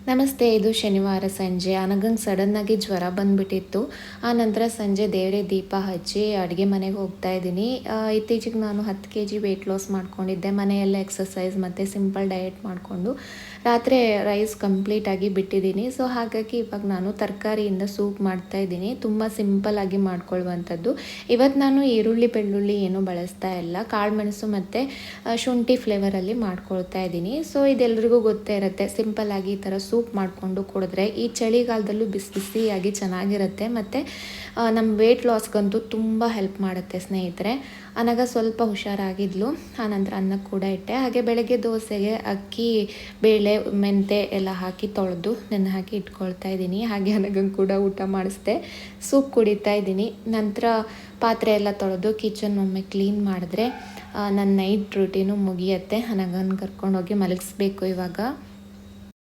ನಮಸ್ತೆ. ಇದು ಶನಿವಾರ ಸಂಜೆ ನನಗಂಗೆ ಸಡನ್ನಾಗಿ ಜ್ವರ ಬಂದುಬಿಟ್ಟಿತ್ತು. ಆ ನಂತರ ಸಂಜೆ ದೇವರಿಗೆ ದೀಪ ಹಚ್ಚಿ ಅಡುಗೆ ಮನೆಗೆ ಹೋಗ್ತಾ ಇದ್ದೀನಿ. ಇತ್ತೀಚೆಗೆ ನಾನು 10 kg ವೆಯ್ಟ್ ಲಾಸ್ ಮಾಡ್ಕೊಂಡಿದ್ದೆ. ಮನೆಯಲ್ಲೇ ಎಕ್ಸಸೈಸ್ ಮತ್ತು ಸಿಂಪಲ್ ಡಯಟ್ ಮಾಡಿಕೊಂಡು ರಾತ್ರಿ ರೈಸ್ ಕಂಪ್ಲೀಟಾಗಿ ಬಿಟ್ಟಿದ್ದೀನಿ. ಸೊ ಹಾಗಾಗಿ ಇವಾಗ ನಾನು ತರಕಾರಿಯಿಂದ ಸೂಪ್ ಮಾಡ್ತಾಯಿದ್ದೀನಿ. ತುಂಬ ಸಿಂಪಲ್ಲಾಗಿ ಮಾಡ್ಕೊಳ್ಳುವಂಥದ್ದು. ಇವತ್ತು ನಾನು ಈರುಳ್ಳಿ ಬೆಳ್ಳುಳ್ಳಿ ಏನೂ ಬಳಸ್ತಾ ಇಲ್ಲ. ಕಾಳುಮೆಣಸು ಮತ್ತು ಶುಂಠಿ ಫ್ಲೇವರಲ್ಲಿ ಮಾಡ್ಕೊಳ್ತಾ ಇದ್ದೀನಿ. ಸೊ ಇದೆಲ್ಲರಿಗೂ ಗೊತ್ತೇ ಇರುತ್ತೆ. ಸಿಂಪಲ್ಲಾಗಿ ಈ ಥರ ಸೂಪ್ ಮಾಡಿಕೊಂಡು ಕುಡಿದ್ರೆ ಈ ಚಳಿಗಾಲದಲ್ಲೂ ಬಿಸಿ ಬಿಸಿಯಾಗಿ ಚೆನ್ನಾಗಿರುತ್ತೆ ಮತ್ತು ನಮ್ಮ ವೆಯ್ಟ್ ಲಾಸ್ಗಂತೂ ತುಂಬ ಹೆಲ್ಪ್ ಮಾಡುತ್ತೆ ಸ್ನೇಹಿತರೆ. ಅನಗ ಸ್ವಲ್ಪ ಹುಷಾರಾಗಿದ್ಲು. ಆನಂತರ ಅನ್ನಕ್ಕೆ ಕೂಡ ಇಟ್ಟೆ. ಹಾಗೆ ಬೆಳಗ್ಗೆ ದೋಸೆಗೆ ಅಕ್ಕಿ ಬೇಳೆ ಮೆಂತೆ ಎಲ್ಲ ಹಾಕಿ ತೊಳೆದು ನೆನೆ ಹಾಕಿ ಇಟ್ಕೊಳ್ತಾ ಇದ್ದೀನಿ. ಹಾಗೆ ಅನಗಂಗೆ ಕೂಡ ಊಟ ಮಾಡಿಸ್ದೆ. ಸೂಪ್ ಕುಡಿತಾ ಇದ್ದೀನಿ. ನಂತರ ಪಾತ್ರೆ ಎಲ್ಲ ತೊಳೆದು ಕಿಚನ್ ಒಮ್ಮೆ ಕ್ಲೀನ್ ಮಾಡಿದ್ರೆ ನನ್ನ ನೈಟ್ ರೂಟೀನು ಮುಗಿಯುತ್ತೆ. ಅನಗನ ಕರ್ಕೊಂಡೋಗಿ ಮಲಗಿಸ್ಬೇಕು ಇವಾಗ.